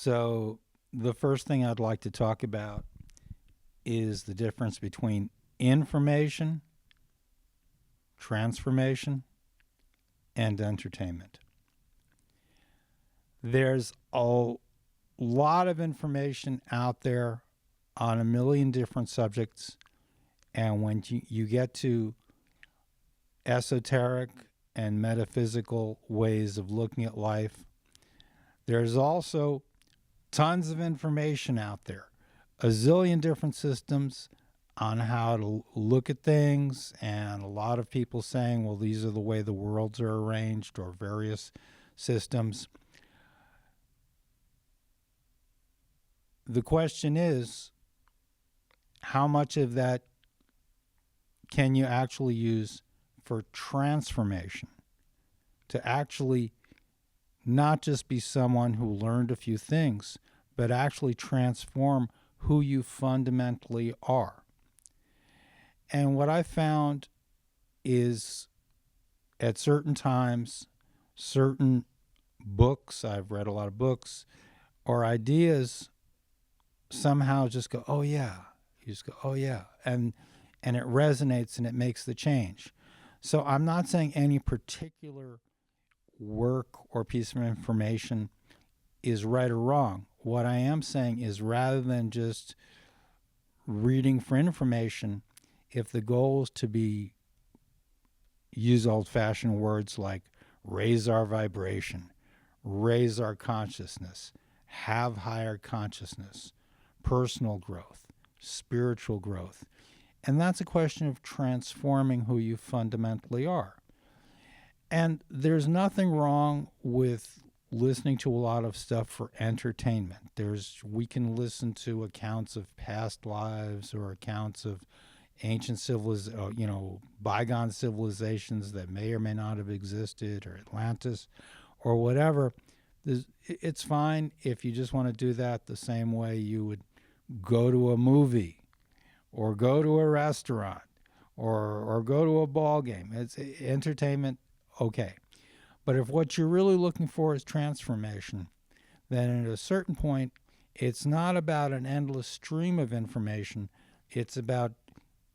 So, the first thing I'd like to talk about is the difference between information, transformation, and entertainment. There's a lot of information out there on a million different subjects, and when you get to esoteric and metaphysical ways of looking at life, there's also tons of information out there, a zillion different systems on how to look at things, and a lot of people saying, well, these are the way the worlds are arranged, or various systems. The question is, how much of that can you actually use for transformation? To actually not just be someone who learned a few things, but actually transform who you fundamentally are. And what I found is at certain times, certain books, I've read a lot of books, or ideas somehow just go, oh yeah. You just go, oh yeah. And it resonates and it makes the change. So I'm not saying any particular work or piece of information is right or wrong. What I am saying is, rather than just reading for information, if the goal is to use old-fashioned words like raise our vibration, raise our consciousness, have higher consciousness, personal growth, spiritual growth. And that's a question of transforming who you fundamentally are. And there's nothing wrong with listening to a lot of stuff for entertainment. We can listen to accounts of past lives, or accounts of ancient bygone civilizations that may or may not have existed, or Atlantis, or whatever. It's fine if you just want to do that the same way you would go to a movie, or go to a restaurant, or go to a ball game. It's entertainment, okay. But if what you're really looking for is transformation, then at a certain point, it's not about an endless stream of information. It's about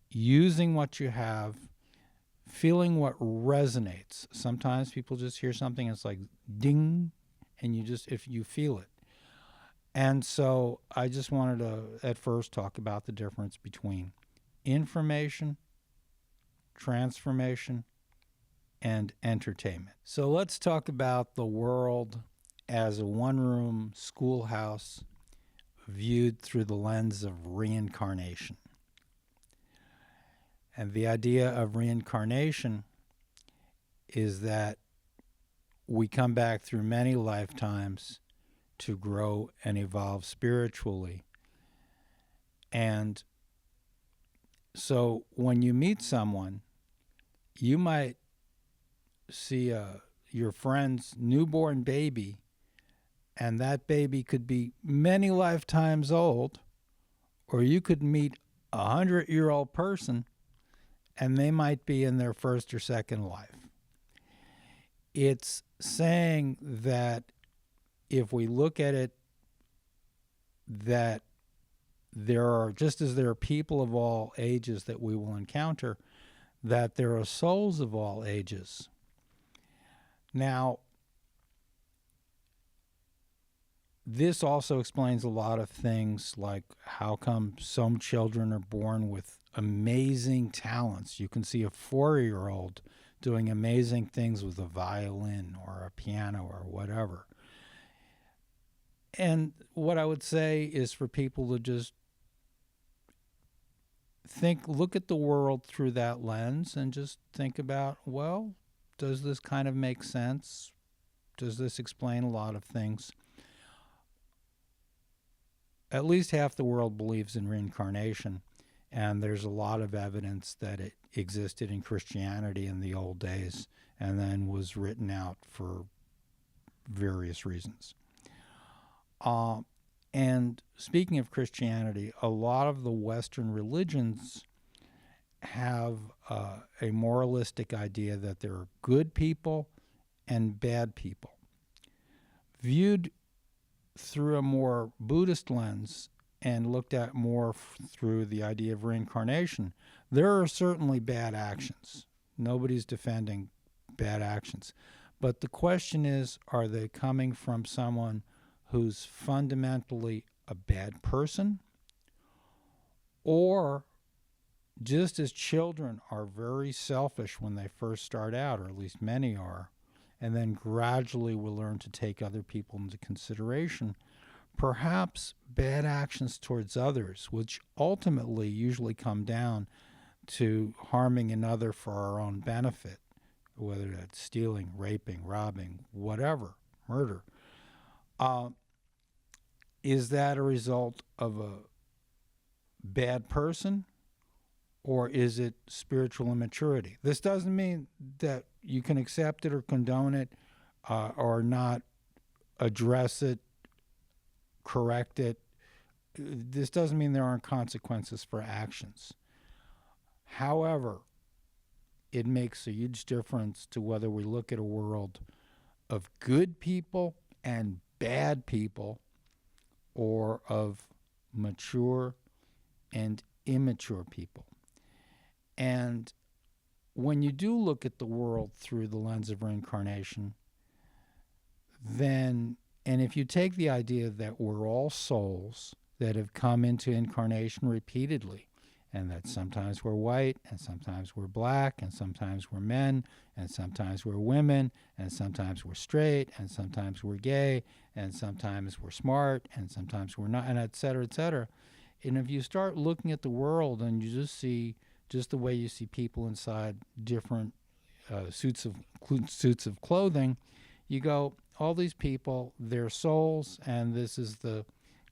using what you have, feeling what resonates. Sometimes people just hear something, and it's like ding, and if you feel it. And so I just wanted to at first talk about the difference between information, transformation, and entertainment. So let's talk about the world as a one-room schoolhouse viewed through the lens of reincarnation. And the idea of reincarnation is that we come back through many lifetimes to grow and evolve spiritually. And so when you meet someone, you might see your friend's newborn baby, and that baby could be many lifetimes old, or you could meet a 100-year-old person, and they might be in their first or second life. It's saying that if we look at it, that just as there are people of all ages that we will encounter, that there are souls of all ages. Now, this also explains a lot of things, like how come some children are born with amazing talents. You can see a 4-year-old doing amazing things with a violin or a piano or whatever. And what I would say is for people to just look at the world through that lens, and just think about, well, does this kind of make sense? Does this explain a lot of things? At least half the world believes in reincarnation, and there's a lot of evidence that it existed in Christianity in the old days and then was written out for various reasons. And speaking of Christianity, a lot of the Western religions have a moralistic idea that there are good people and bad people. Viewed through a more Buddhist lens and looked at more through the idea of reincarnation, there are certainly bad actions. Nobody's defending bad actions. But the question is, are they coming from someone who's fundamentally a bad person? Or just as children are very selfish when they first start out, or at least many are, and then gradually will learn to take other people into consideration, perhaps bad actions towards others, which ultimately usually come down to harming another for our own benefit, whether that's stealing, raping, robbing, whatever, murder, is that a result of a bad person, or is it spiritual immaturity? This doesn't mean that you can accept it or condone it, or not address it, correct it. This doesn't mean there aren't consequences for actions. However, it makes a huge difference to whether we look at a world of good people and bad people, or of mature and immature people. And when you do look at the world through the lens of reincarnation, then, and if you take the idea that we're all souls that have come into incarnation repeatedly, and that sometimes we're white, and sometimes we're black, and sometimes we're men, and sometimes we're women, and sometimes we're straight, and sometimes we're gay, and sometimes we're smart, and sometimes we're not, and et cetera, et cetera. And if you start looking at the world and you just see just the way you see people inside different suits of clothing, you go, all these people, they're souls, and this is the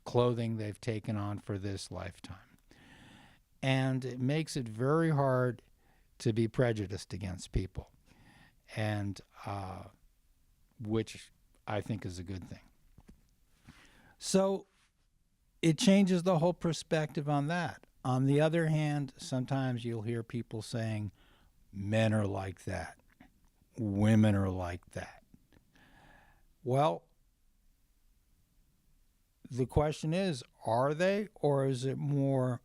clothing they've taken on for this lifetime. And it makes it very hard to be prejudiced against people, and which I think is a good thing. So it changes the whole perspective on that. On the other hand, sometimes you'll hear people saying, men are like that, women are like that. Well, the question is, are they, or is it more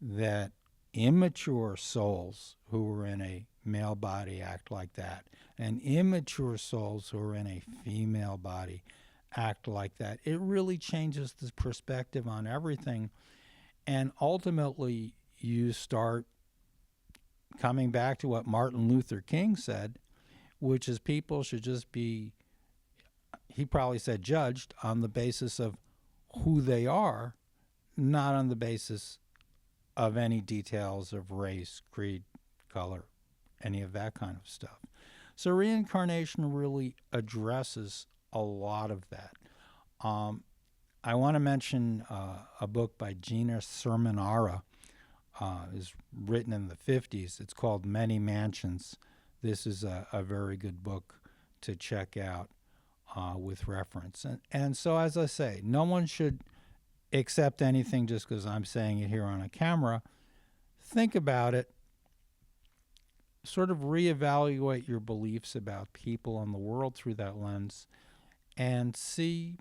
that immature souls who are in a male body act like that, and immature souls who are in a female body act like that? It really changes the perspective on everything, and ultimately you start coming back to what Martin Luther King said, which is people should just be, he probably said, judged on the basis of who they are, not on the basis of any details of race, creed, color, any of that kind of stuff. So reincarnation really addresses a lot of that. I want to mention a book by Gina Sermonara, is written in the 50s. It's called Many Mansions. This is a very good book to check out with reference. And so, as I say, no one should accept anything just because I'm saying it here on a camera. Think about it. Sort of reevaluate your beliefs about people and the world through that lens, and see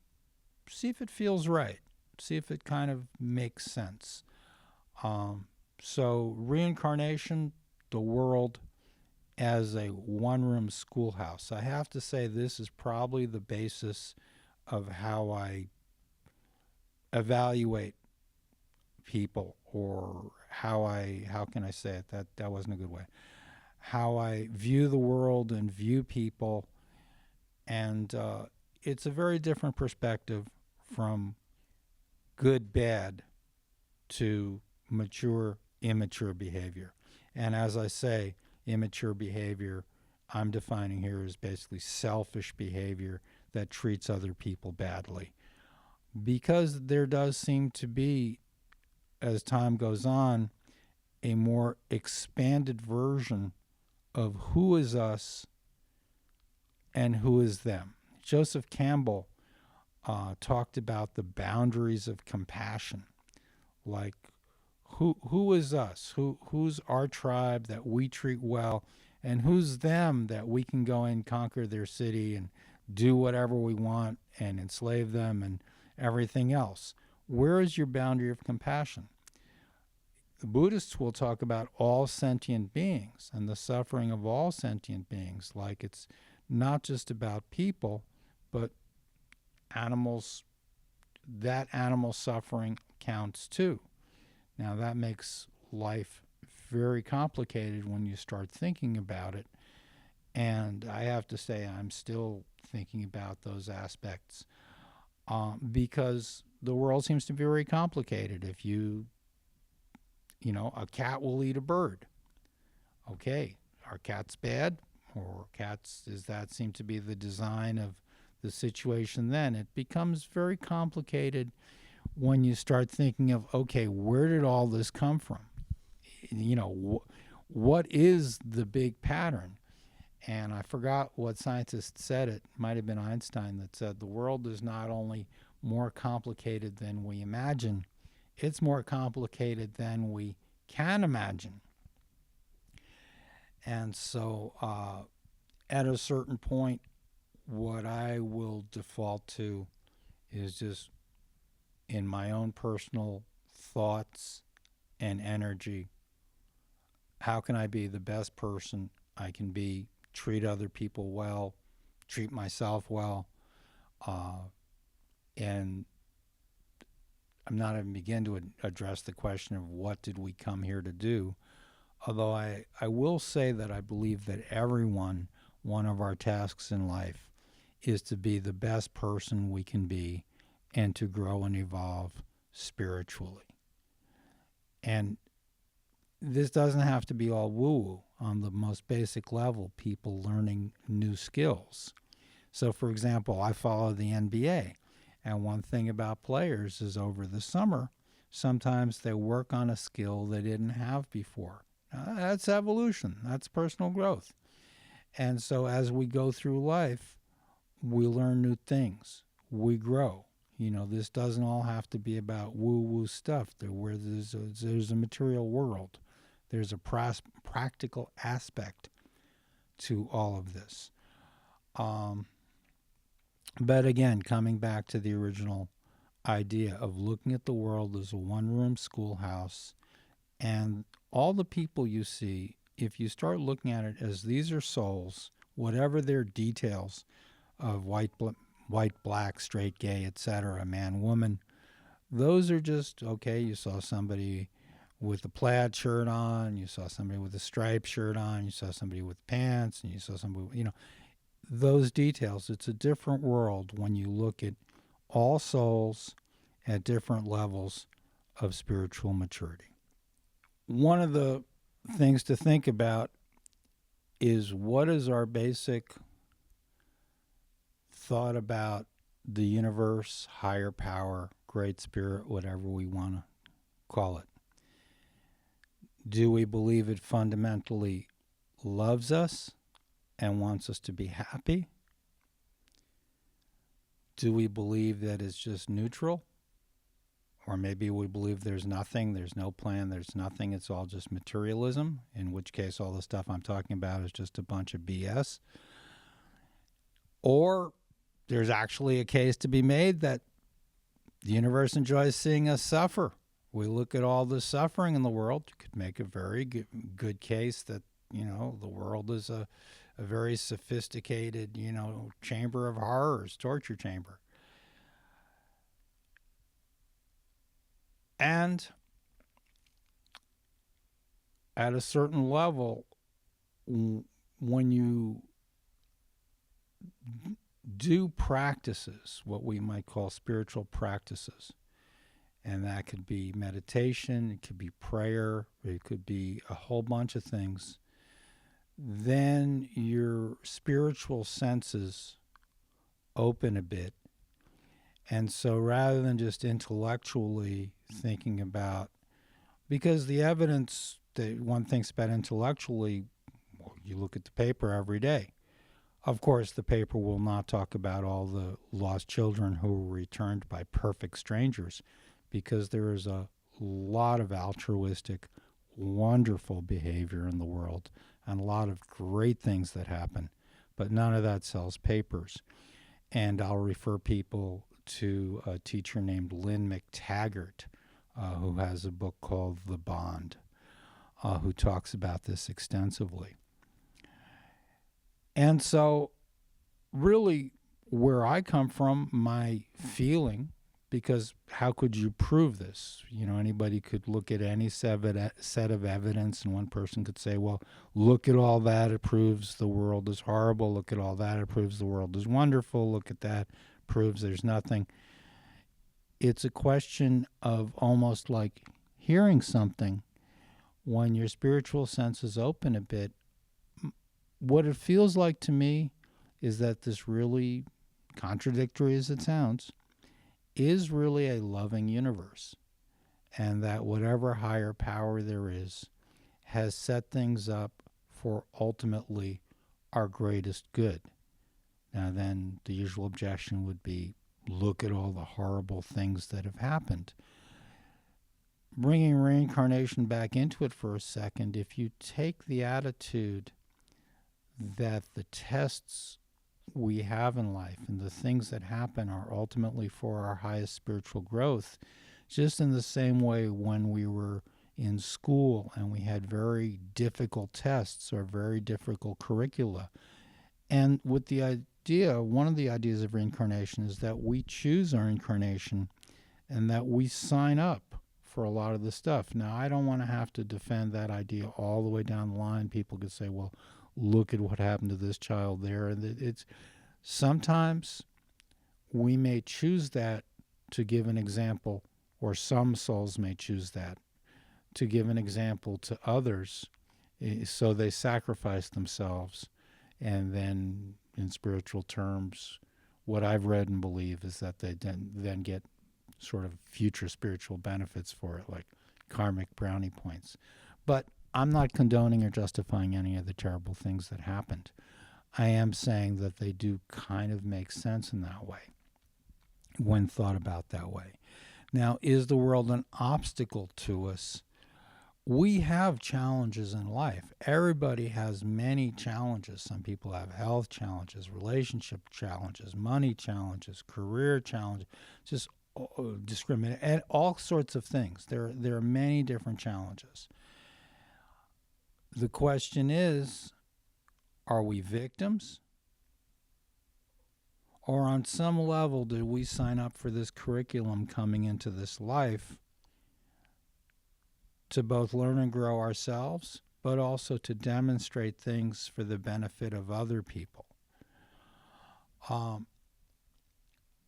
if it feels right. See if it kind of makes sense. So reincarnation, the world as a one-room schoolhouse. I have to say this is probably the basis of how I evaluate people, or how can I say it? That wasn't a good way. How I view the world and view people, and it's a very different perspective from good, bad to mature, immature behavior. And as I say, immature behavior, I'm defining here as basically selfish behavior that treats other people badly. Because there does seem to be, as time goes on, a more expanded version of who is us and who is them. Joseph Campbell talked about the boundaries of compassion, like who is us, who's our tribe that we treat well, and who's them that we can go and conquer their city and do whatever we want and enslave them everything else. Where is your boundary of compassion? The Buddhists will talk about all sentient beings and the suffering of all sentient beings, like it's not just about people, but animals. That animal suffering counts too. Now, that makes life very complicated when you start thinking about it. And I have to say, I'm still thinking about those aspects because the world seems to be very complicated. If a cat will eat a bird. Okay, are cats bad? Or does that seem to be the design of the situation then? It becomes very complicated when you start thinking of, okay, where did all this come from? What is the big pattern? And I forgot what scientist said it. Might have been Einstein that said the world is not only more complicated than we imagine, it's more complicated than we can imagine. And so at a certain point, what I will default to is just in my own personal thoughts and energy, how can I be the best person I can be, treat other people well, treat myself well, and I'm not even begin to address the question of what did we come here to do, although I will say that I believe that one of our tasks in life is to be the best person we can be and to grow and evolve spiritually. And this doesn't have to be all woo-woo. On the most basic level, people learning new skills. So, for example, I follow the NBA, and one thing about players is over the summer, sometimes they work on a skill they didn't have before. That's evolution. That's personal growth. And so as we go through life, we learn new things. We grow. This doesn't all have to be about woo-woo stuff. There's a material world. There's a practical aspect to all of this. But again, coming back to the original idea of looking at the world as a one-room schoolhouse, and all the people you see, if you start looking at it as these are souls, whatever their details of white, black, straight, gay, etc., man, woman, those are just, okay, you saw somebody with a plaid shirt on, you saw somebody with a striped shirt on, you saw somebody with pants, and you saw somebody, those details. It's a different world when you look at all souls at different levels of spiritual maturity. One of the things to think about is what is our basic thought about the universe, higher power, great spirit, whatever we want to call it. Do we believe it fundamentally loves us and wants us to be happy? Do we believe that it's just neutral? Or maybe we believe there's nothing, there's no plan, there's nothing, it's all just materialism, in which case all the stuff I'm talking about is just a bunch of BS. Or there's actually a case to be made that the universe enjoys seeing us suffer. We look at all the suffering in the world, you could make a very good case that, the world is a very sophisticated, chamber of horrors, torture chamber. And at a certain level, when you do practices, what we might call spiritual practices, and that could be meditation, it could be prayer, it could be a whole bunch of things, then your spiritual senses open a bit. And so rather than just intellectually thinking about, because the evidence that one thinks about intellectually, well, you look at the paper every day. Of course, the paper will not talk about all the lost children who were returned by perfect strangers, because there is a lot of altruistic, wonderful behavior in the world and a lot of great things that happen, but none of that sells papers. And I'll refer people to a teacher named Lynn McTaggart, who has a book called The Bond, who talks about this extensively. And so, really, where I come from, my feeling, because how could you prove this? Anybody could look at any set of evidence, and one person could say, well, look at all that, it proves the world is horrible. Look at all that, it proves the world is wonderful. Look at that, proves there's nothing. It's a question of almost like hearing something. When your spiritual senses open a bit, what it feels like to me is that this, really contradictory as it sounds, is really a loving universe, and that whatever higher power there is has set things up for ultimately our greatest good. Now then, the usual objection would be, look at all the horrible things that have happened. Bringing reincarnation back into it for a second, if you take the attitude that the tests we have in life and the things that happen are ultimately for our highest spiritual growth, just in the same way when we were in school and we had very difficult tests or very difficult curricula. And with the idea, one of the ideas of reincarnation is that we choose our incarnation and that we sign up for a lot of the stuff. Now, I don't want to have to defend that idea all the way down the line. People could say, well, look at what happened to this child there. And it's sometimes we may choose that to give an example, or some souls may choose that to give an example to others, so they sacrifice themselves. And then in spiritual terms, what I've read and believe is that they then get sort of future spiritual benefits for it, like karmic brownie points. But I'm not condoning or justifying any of the terrible things that happened. I am saying that they do kind of make sense in that way, when thought about that way. Now, is the world an obstacle to us? We have challenges in life. Everybody has many challenges. Some people have health challenges, relationship challenges, money challenges, career challenges, just discriminate, and all sorts of things. There are many different challenges. The question is, are we victims? Or on some level, did we sign up for this curriculum coming into this life to both learn and grow ourselves, but also to demonstrate things for the benefit of other people?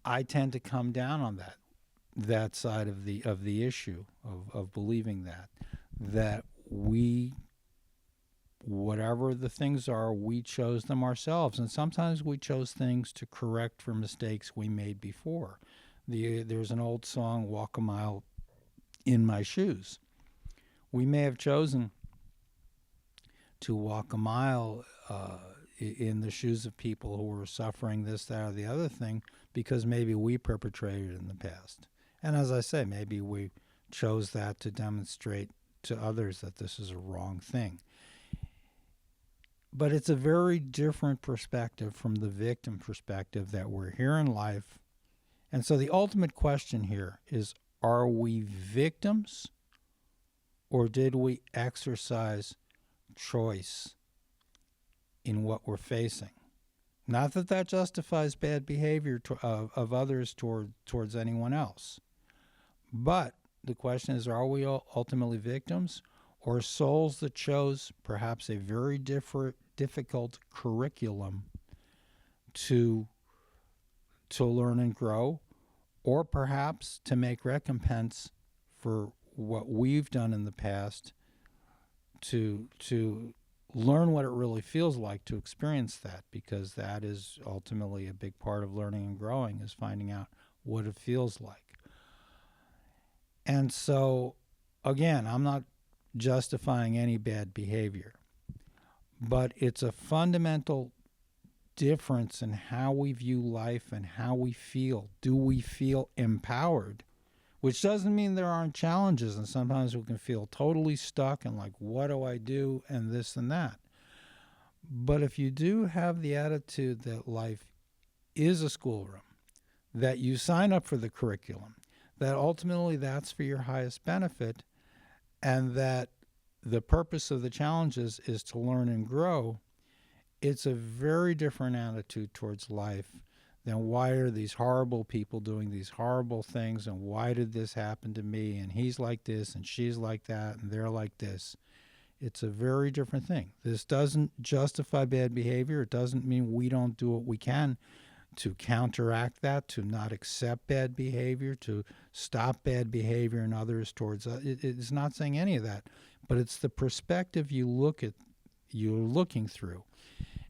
I tend to come down on that side of the issue of believing that we, whatever the things are, we chose them ourselves, and sometimes we chose things to correct for mistakes we made before. There's an old song, "Walk a Mile in My Shoes." We may have chosen to walk a mile in the shoes of people who were suffering this, that, or the other thing, because maybe we perpetrated it in the past. And as I say, maybe we chose that to demonstrate to others that this is a wrong thing. But it's a very different perspective from the victim perspective, that we're here in life. And so the ultimate question here is, are we victims, or did we exercise choice in what we're facing? Not that that justifies bad behavior of others towards anyone else. But the question is, are we ultimately victims, or souls that chose perhaps a very difficult curriculum to learn and grow, or perhaps to make recompense for what we've done in the past, to learn what it really feels like to experience that, because that is ultimately a big part of learning and growing, is finding out what it feels like. And so, again, I'm not justifying any bad behavior, but it's a fundamental difference in how we view life and how we feel. Do we feel empowered? Which doesn't mean there aren't challenges, and sometimes we can feel totally stuck and like, what do I do, and this and that. But if you do have the attitude that life is a schoolroom, that you sign up for the curriculum, that ultimately that's for your highest benefit, and that the purpose of the challenges is to learn and grow, it's a very different attitude towards life than why are these horrible people doing these horrible things, and why did this happen to me, and he's like this and she's like that and they're like this. It's a very different thing. This doesn't justify bad behavior. It doesn't mean we don't do what we can to counteract that, to not accept bad behavior, to stop bad behavior in others towards us. It's not saying any of that, but it's the perspective you're looking through.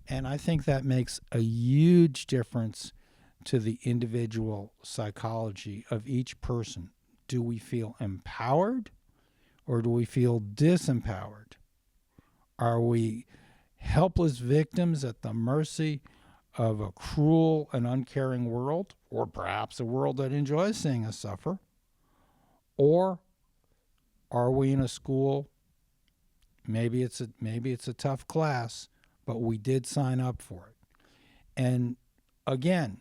And I think that makes a huge difference to the individual psychology of each person. Do we feel empowered or do we feel disempowered? Are we helpless victims at the mercy of a cruel and uncaring world, or perhaps a world that enjoys seeing us suffer? Or are we in a school, maybe it's a tough class, but we did sign up for it? And again,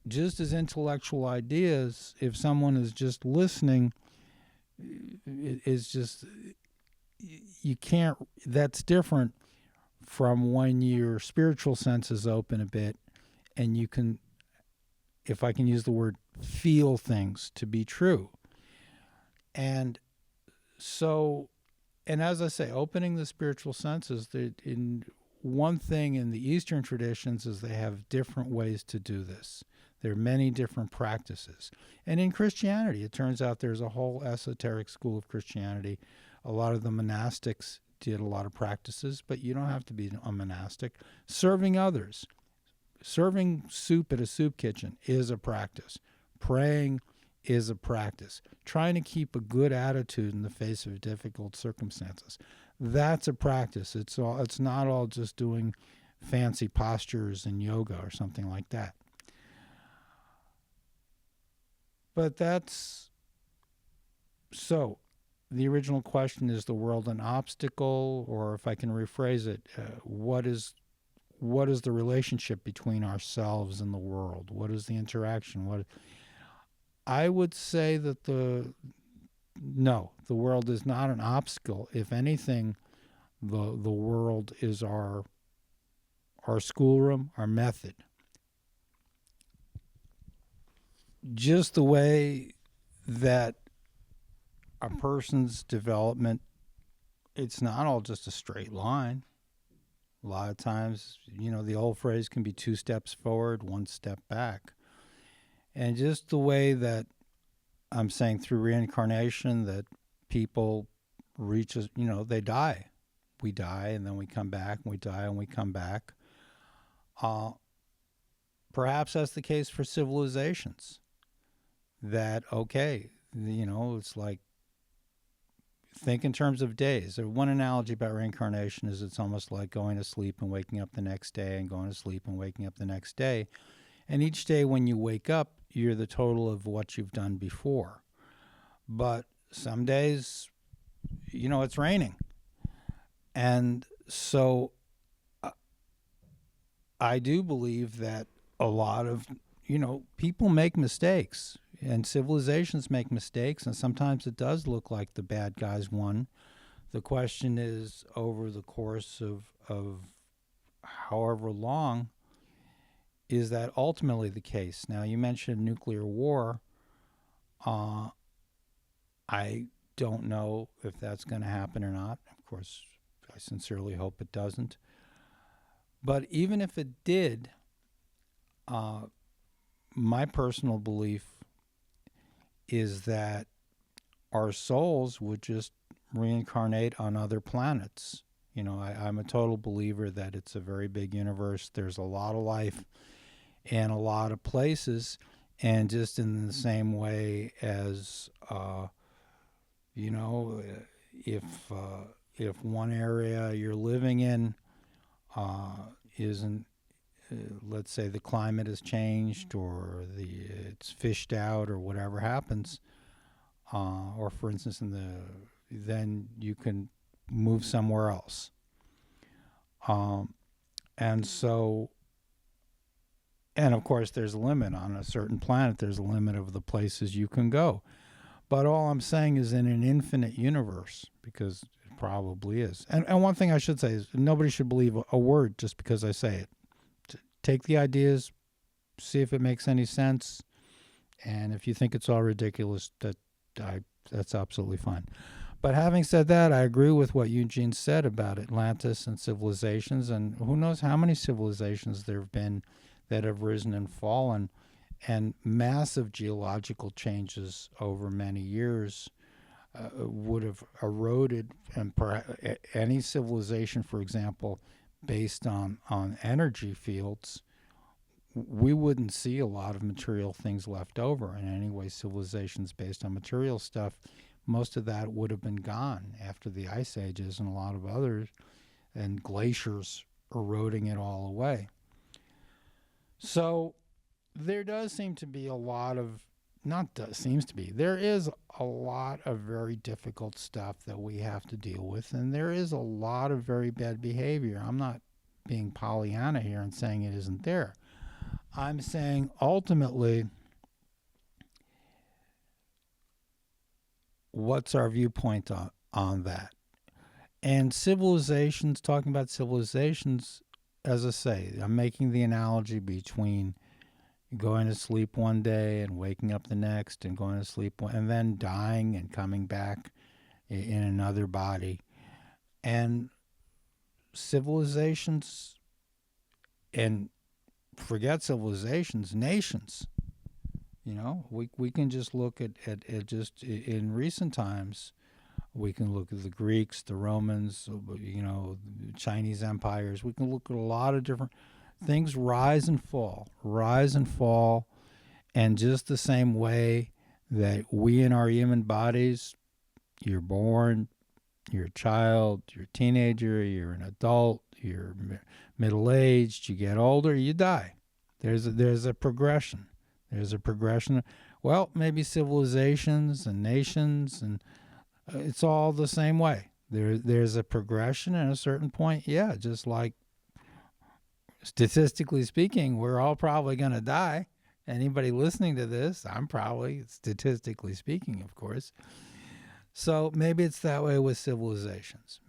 just as intellectual ideas, if someone is just listening, is just, you can't, that's different from when your spiritual senses open a bit and you can, if I can use the word, feel things to be true. And so, and as I say, opening the spiritual senses, in one thing in the Eastern traditions is they have different ways to do this. There are many different practices. And in Christianity, it turns out there's a whole esoteric school of Christianity. A lot of the monastics did a lot of practices, but you don't have to be a monastic. Serving others, serving soup at a soup kitchen is a practice. Praying is a practice. Trying to keep a good attitude in the face of difficult circumstances, that's a practice. It's not all just doing fancy postures and yoga or something like that. But that's, so the original question, is the world an obstacle? Or if I can rephrase it, what is the relationship between ourselves and the world? What is the interaction? I would say that no, the world is not an obstacle. If anything, the world is our schoolroom, our method. Just the way that a person's development, it's not all just a straight line. A lot of times, the old phrase can be 2 steps forward, 1 step back. And just the way that I'm saying through reincarnation that people reach, they die. We die and then we come back, and we die and we come back. Perhaps that's the case for civilizations. That, okay, it's like, think in terms of days. One analogy about reincarnation is it's almost like going to sleep and waking up the next day, and going to sleep and waking up the next day. And each day when you wake up, you're the total of what you've done before. But some days, it's raining. And so I do believe that a lot of, people make mistakes, and civilizations make mistakes, and sometimes it does look like the bad guys won. The question is, over the course of however long, is that ultimately the case? Now, you mentioned nuclear war. I don't know if that's going to happen or not. Of course, I sincerely hope it doesn't. But even if it did, my personal belief is that our souls would just reincarnate on other planets. I'm a total believer that it's a very big universe. There's a lot of life in a lot of places. And just in the same way as, if one area you're living in isn't, let's say the climate has changed, or it's fished out, or whatever happens, or for instance, then you can move somewhere else. And so And of course, there's a limit on a certain planet. There's a limit of the places you can go. But all I'm saying is in an infinite universe, because it probably is. And one thing I should say is nobody should believe a word just because I say it. Take the ideas, see if it makes any sense, and if you think it's all ridiculous, that's absolutely fine. But having said that, I agree with what Eugene said about Atlantis and civilizations, and who knows how many civilizations there have been that have risen and fallen, and massive geological changes over many years would have eroded, and any civilization, for example, based on energy fields, we wouldn't see a lot of material things left over. And anyway, civilizations based on material stuff, most of that would have been gone after the ice ages and a lot of others, and glaciers eroding it all away. So there does seem to be a lot of, not does, seems to be, there is a lot of very difficult stuff that we have to deal with, and there is a lot of very bad behavior. I'm not being Pollyanna here and saying it isn't there. I'm saying ultimately, what's our viewpoint on that? And civilizations, talking about civilizations, as I say, I'm making the analogy between going to sleep one day and waking up the next, and going to sleep and then dying and coming back in another body. And civilizations, and forget civilizations, nations. We can just look at just in recent times. We can look at the Greeks, the Romans, Chinese empires. We can look at a lot of different things rise and fall, and just the same way that we in our human bodies, you're born, you're a child, you're a teenager, you're an adult, you're middle-aged, you get older, you die. There's a progression. There's a progression. Well, maybe civilizations and nations, and it's all the same way. There's a progression, and at a certain point, just like statistically speaking, we're all probably going to die. Anybody listening to this, I'm probably, statistically speaking, of course. So maybe it's that way with civilizations.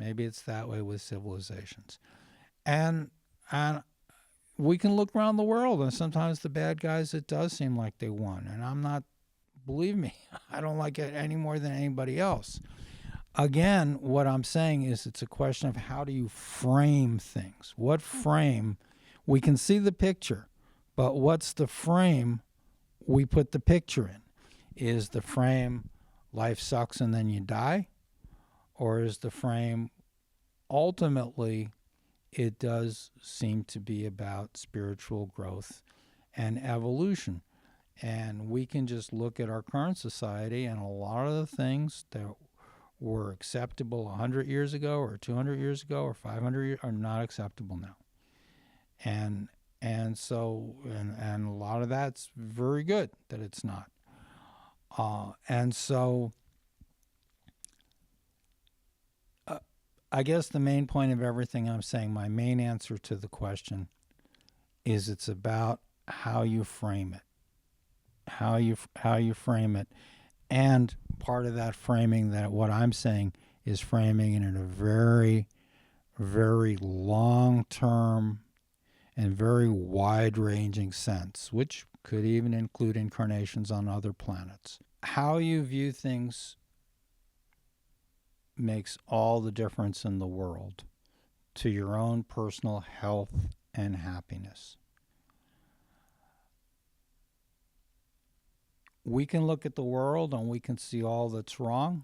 And we can look around the world, and sometimes the bad guys, it does seem like they won. And I'm not, believe me, I don't like it any more than anybody else. Again, what I'm saying is it's a question of how do you frame things? What frame? We can see the picture, but what's the frame we put the picture in? Is the frame life sucks and then you die? Or is the frame ultimately it does seem to be about spiritual growth and evolution? And we can just look at our current society, and a lot of the things that were acceptable 100 years ago or 200 years ago or 500 years are not acceptable now. And so a lot of that's very good that it's not. And so I guess the main point of everything I'm saying, my main answer to the question is it's about how you frame it. How you frame it. And part of that framing, that what I'm saying is framing it in a very, very long-term and very wide-ranging sense, which could even include incarnations on other planets. How you view things makes all the difference in the world to your own personal health and happiness. We can look at the world and we can see all that's wrong,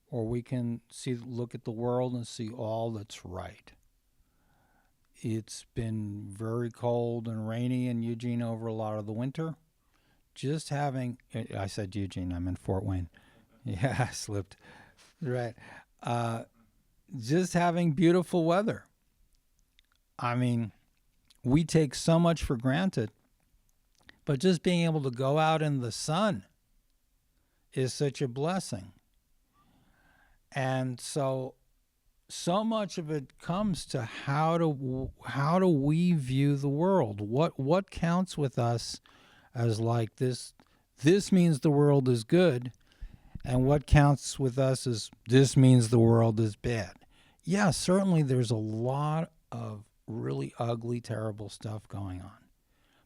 or we can look at the world and see all that's right. It's been very cold and rainy in Eugene over a lot of the winter. Just having, I said Eugene, I'm in Fort Wayne. Yeah, I slipped. Right. Just having beautiful weather. I mean, we take so much for granted, but just being able to go out in the sun is such a blessing. And so so much of it comes to how do we view the world? What counts with us as like this means the world is good, and what counts with us is this means the world is bad. Yeah, certainly there's a lot of really ugly, terrible stuff going on.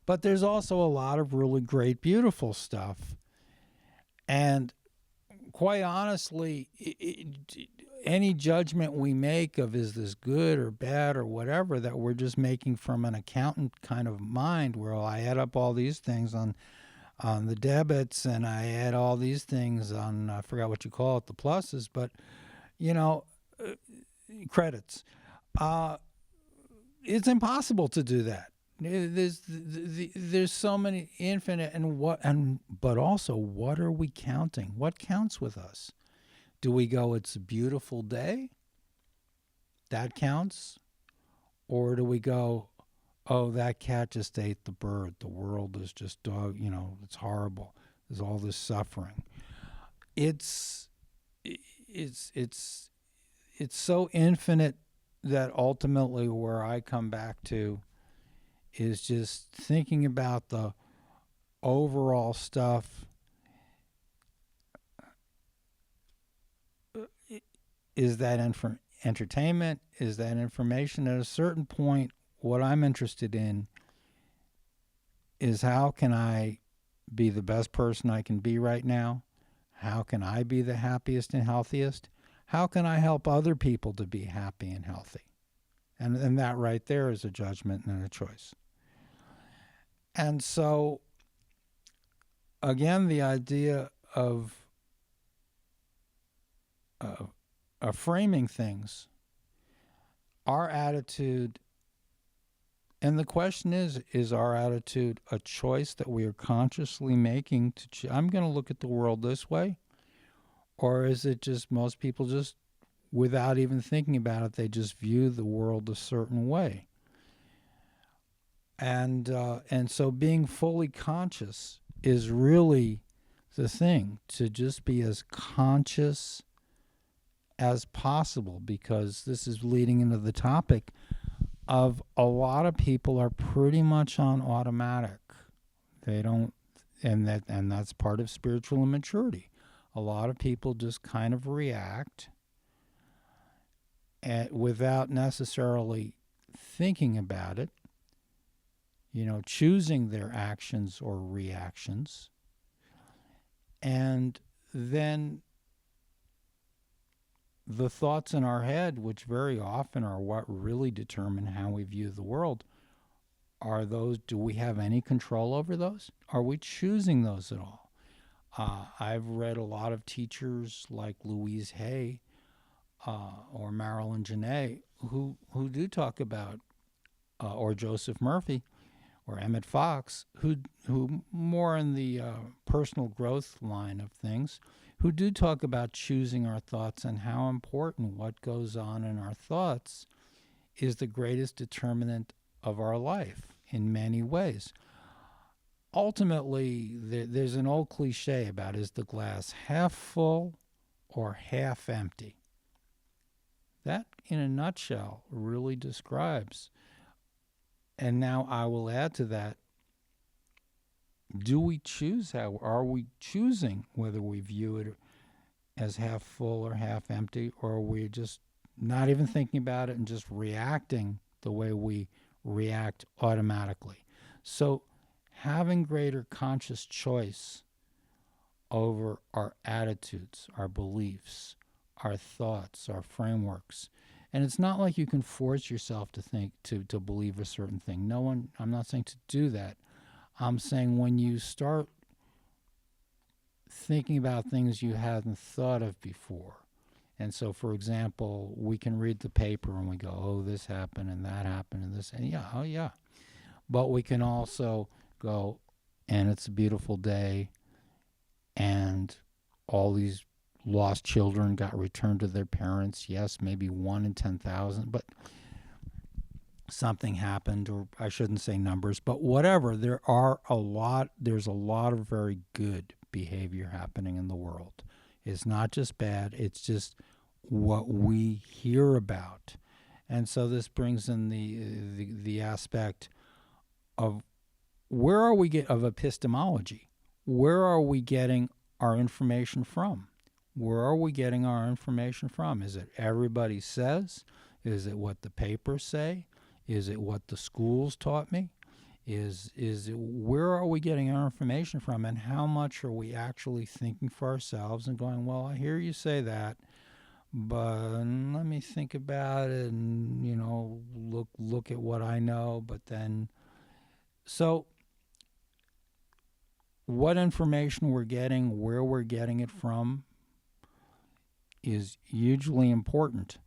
But there's also a lot of really great, beautiful stuff. And quite honestly, any judgment we make of is this good or bad or whatever, that we're just making from an accountant kind of mind, where I add up all these things on the debits and I add all these things on, I forgot what you call it, the pluses, but you know, credits. It's impossible to do that. There's so many infinite, but also, what are we counting? What counts with us? Do we go, it's a beautiful day? That counts? Or do we go, oh, that cat just ate the bird. The world is just it's horrible. There's all this suffering. It's so infinite that ultimately where I come back to is just thinking about the overall stuff. Is that entertainment? Is that information? At a certain point, what I'm interested in is, how can I be the best person I can be right now? How can I be the happiest and healthiest? How can I help other people to be happy and healthy? And that right there is a judgment and a choice. And so, again, the idea of framing things, our attitude, and the question is our attitude a choice that we are consciously making I'm going to look at the world this way? Or is it just most people just, without even thinking about it, they just view the world a certain way? And so being fully conscious is really the thing, to just be as conscious as possible, because this is leading into the topic of a lot of people are pretty much on automatic. They don't, and that's part of spiritual immaturity. A lot of people just kind of react without necessarily thinking about it, choosing their actions or reactions. And then the thoughts in our head, which very often are what really determine how we view the world, are those, do we have any control over those? Are we choosing those at all? I've read a lot of teachers like Louise Hay or Marilyn Janae who do talk about, or Joseph Murphy or Emmett Fox, who more in the personal growth line of things, who do talk about choosing our thoughts, and how important what goes on in our thoughts is the greatest determinant of our life in many ways. Ultimately, there's an old cliche about, is the glass half full or half empty? That, in a nutshell, really describes. And now I will add to that, do we choose how? Are we choosing whether we view it as half full or half empty, or are we just not even thinking about it and just reacting the way we react automatically? So having greater conscious choice over our attitudes, our beliefs, our thoughts, our frameworks. And it's not like you can force yourself to think, to believe a certain thing. I'm not saying to do that. I'm saying when you start thinking about things you hadn't thought of before. And so, for example, we can read the paper and we go, oh, this happened and that happened and this, and yeah, oh yeah. But we can also go, and it's a beautiful day, and all these lost children got returned to their parents. Yes, maybe 1 in 10,000, but something happened, or I shouldn't say numbers, but whatever. There's a lot of very good behavior happening in the world. It's not just bad. It's just what we hear about. And so this brings in the aspect of where are we of epistemology? Where are we getting our information from? Where are we getting our information from? Is it everybody says? Is it what the papers say? Is it what the schools taught me? Is it, where are we getting our information from, and how much are we actually thinking for ourselves and going, well, I hear you say that, but let me think about it and, look at what I know. But then, so what information we're getting, where we're getting it from, is hugely important.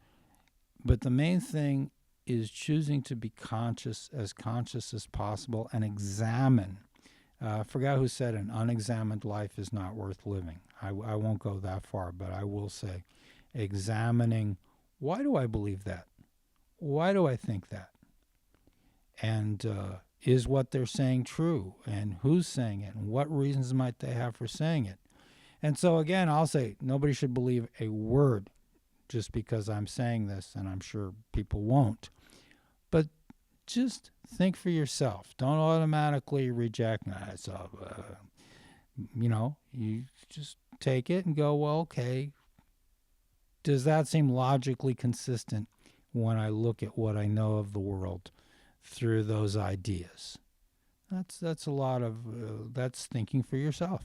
But the main thing is choosing to be conscious as possible and examine. I forgot who said an unexamined life is not worth living. I won't go that far, but I will say examining, why do I believe that? Why do I think that? And is what they're saying true? And who's saying it? And what reasons might they have for saying it? And so again, I'll say nobody should believe a word just because I'm saying this, and I'm sure people won't. But just think for yourself. Don't automatically reject that. So, you just take it and go, well, okay, does that seem logically consistent when I look at what I know of the world through those ideas? That's a lot of, that's thinking for yourself.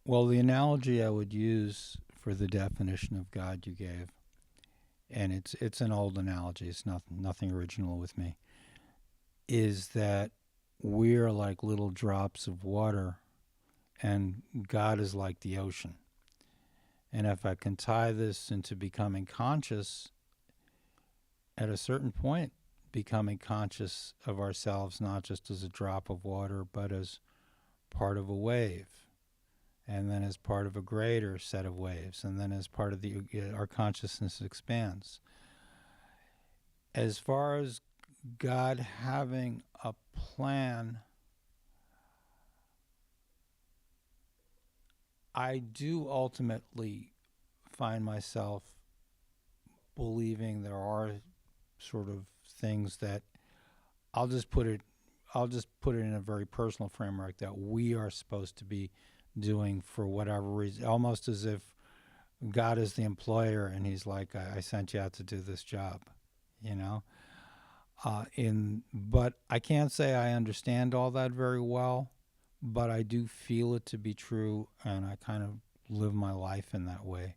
Well, the analogy I would use for the definition of God you gave, and it's an old analogy, it's nothing original with me, is that we're like little drops of water and God is like the ocean. And if I can tie this into becoming conscious, at a certain point, becoming conscious of ourselves not just as a drop of water, but as part of a wave, and then as part of a greater set of waves, and then as part of our consciousness expands. As far as God having a plan, I do ultimately find myself believing there are sort of things that I'll just put it in a very personal framework that we are supposed to be doing for whatever reason, almost as if God is the employer and he's like, I sent you out to do this job, but I can't say I understand all that very well, but I do feel it to be true, and I kind of live my life in that way,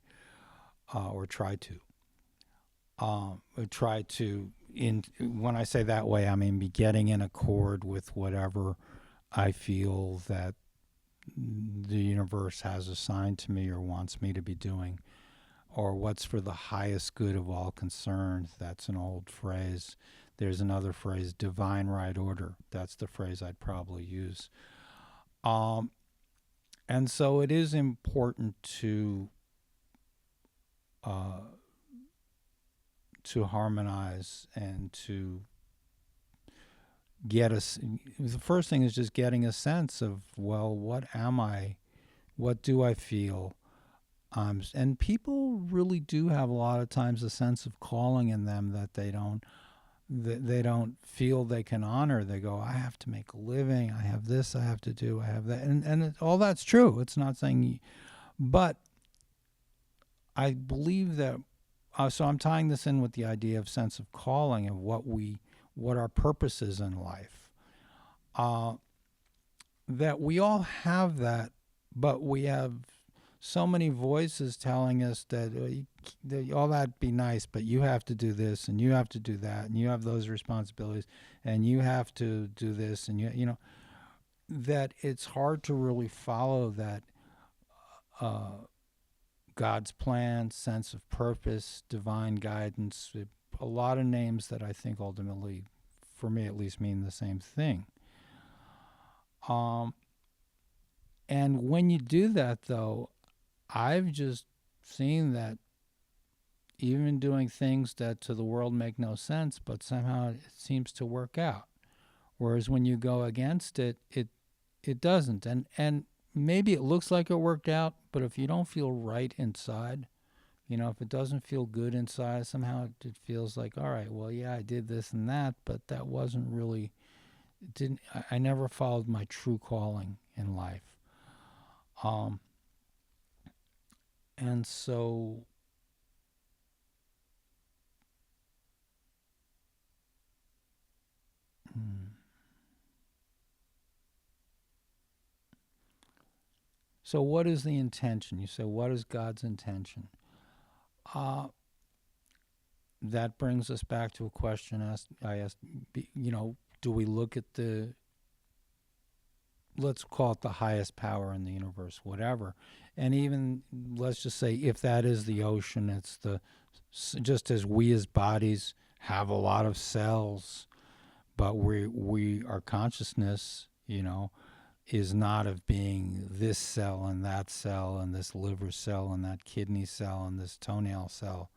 or try to. When I say that way, I mean be getting in accord with whatever I feel that the universe has assigned to me or wants me to be doing, or what's for the highest good of all concerned. That's an old phrase. There's another phrase, divine right order. That's the phrase I'd probably use. And so it is important to harmonize and to get us. The first thing is just getting a sense of, well, what am I? What do I feel? And people really do have a lot of times a sense of calling in them that they don't feel they can honor. They go, I have to make a living. I have this. I have to do. I have that. And all that's true. It's not saying, but I believe that. So I'm tying this in with the idea of sense of calling, of what our purpose is in life. That we all have that, but we have so many voices telling us that all that be nice, but you have to do this and you have to do that and you have those responsibilities and you have to do this, and that it's hard to really follow that God's plan, sense of purpose, divine guidance, a lot of names that I think ultimately, for me at least, mean the same thing. And when you do that, though, I've just seen that even doing things that to the world make no sense, but somehow it seems to work out. Whereas when you go against it, it doesn't. And maybe it looks like it worked out, but if you don't feel right inside, If it doesn't feel good inside, somehow it feels like, all right, well, yeah, I did this and that, but that wasn't really, it didn't, I never followed my true calling in life. Um, and so, hmm. So what is the intention? You say, what is God's intention? Uh, that brings us back to a question I asked, do we look at let's call it the highest power in the universe, whatever. And even, let's just say, if that is the ocean, it's just as we as bodies have a lot of cells, but our consciousness, is not of being this cell and this liver cell and that kidney cell and this toenail cell.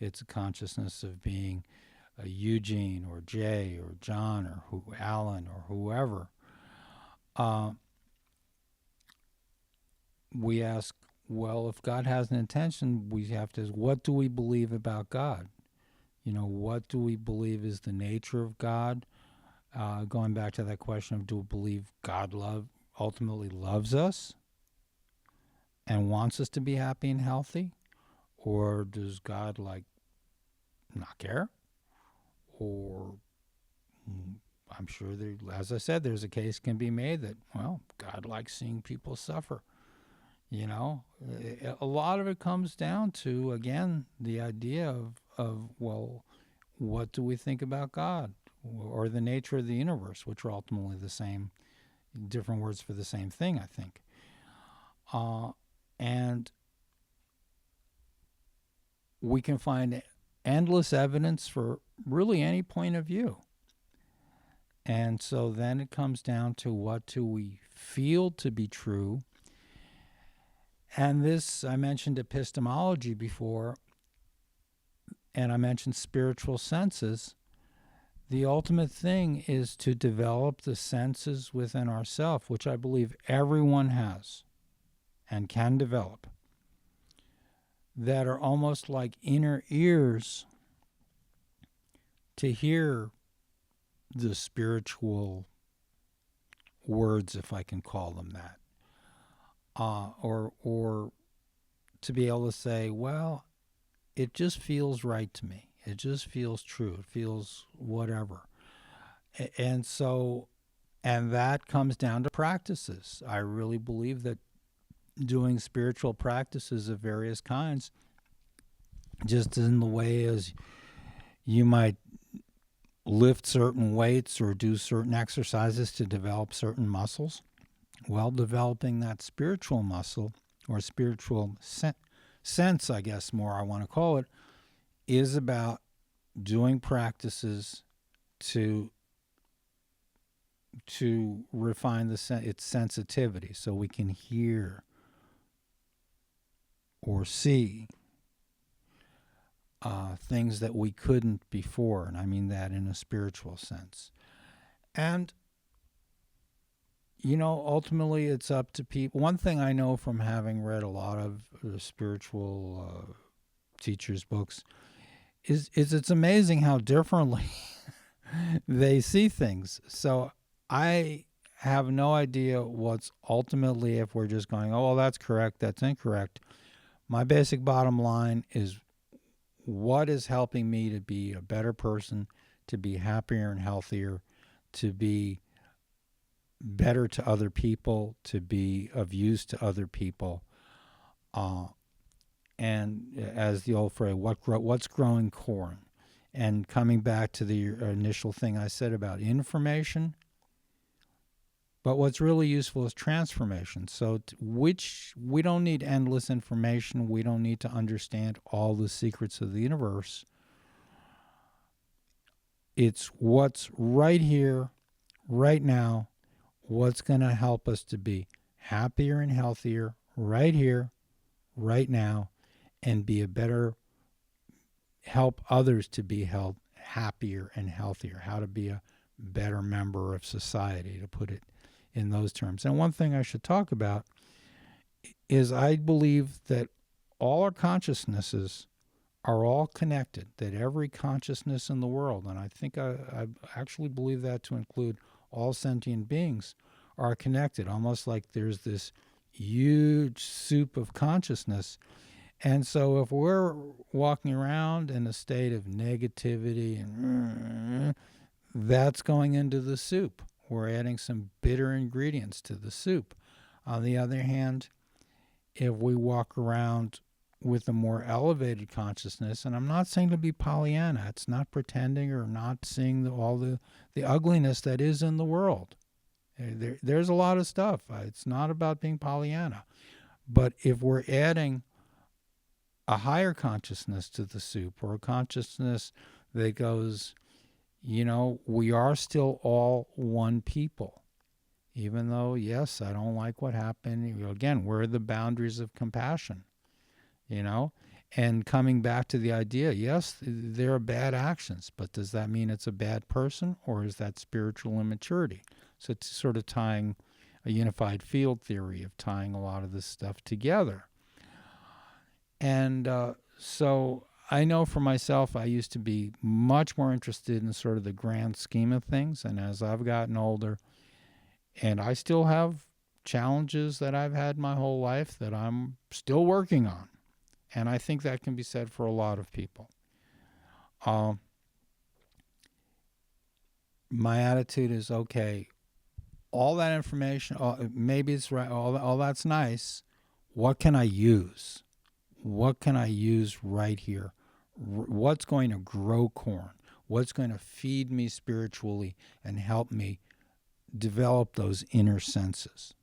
It's a consciousness of being a Eugene or Jay or John or Alan or whoever. We ask, well, if God has an intention, we have to ask, what do we believe about God? What do we believe is the nature of God? Going back to that question of, do we believe God ultimately loves us and wants us to be happy and healthy? Or does God not care? Or I'm sure as I said, there's a case can be made that, well, God likes seeing people suffer. A lot of it comes down to, again, the idea of well, what do we think about God or the nature of the universe, which are ultimately the same, different words for the same thing, I think. And we can find endless evidence for really any point of view. And so then it comes down to, what do we feel to be true? And this, I mentioned epistemology before, and I mentioned spiritual senses. The ultimate thing is to develop the senses within ourselves, which I believe everyone has and can develop, that are almost like inner ears to hear the spiritual words, if I can call them that. Or to be able to say, well, it just feels right to me. It just feels true. It feels whatever. And that comes down to practices. I really believe that doing spiritual practices of various kinds, just in the way as you might lift certain weights or do certain exercises to develop certain muscles, well, developing that spiritual muscle or spiritual sense, I guess more I want to call it, is about doing practices to refine its sensitivity so we can hear or see things that we couldn't before, and I mean that in a spiritual sense. And ultimately it's up to people. One thing I know from having read a lot of spiritual teachers' books is it's amazing how differently they see things. So I have no idea what's ultimately, if we're just going, oh, well, that's correct, that's incorrect. My basic bottom line is, what is helping me to be a better person, to be happier and healthier, to be better to other people, to be of use to other people. And as the old phrase, what's growing corn? And coming back to the initial thing I said about information, but what's really useful is transformation. So we don't need endless information. We don't need to understand all the secrets of the universe. It's what's right here, right now, what's going to help us to be happier and healthier right here, right now, and be help others to be happier and healthier, how to be a better member of society, to put it in those terms. And one thing I should talk about is, I believe that all our consciousnesses are all connected, that every consciousness in the world, and I think I actually believe that to include all sentient beings, are connected, almost like there's this huge soup of consciousness. And so if we're walking around in a state of negativity, and that's going into the soup. We're adding some bitter ingredients to the soup. On the other hand, if we walk around with a more elevated consciousness, and I'm not saying to be Pollyanna, it's not pretending or not seeing all the ugliness that is in the world. There's a lot of stuff. It's not about being Pollyanna. But if we're adding a higher consciousness to the soup, or a consciousness that goes, we are still all one people. Even though, yes, I don't like what happened. Again, where are the boundaries of compassion? And coming back to the idea, yes, there are bad actions, but does that mean it's a bad person, or is that spiritual immaturity? So it's sort of tying a unified field theory of tying a lot of this stuff together. And so I know for myself, I used to be much more interested in sort of the grand scheme of things. And as I've gotten older, and I still have challenges that I've had my whole life that I'm still working on. And I think that can be said for a lot of people. My attitude is, okay, all that information, maybe it's right, all that's nice. What can I use? What can I use right here? What's going to grow corn? What's going to feed me spiritually and help me develop those inner senses?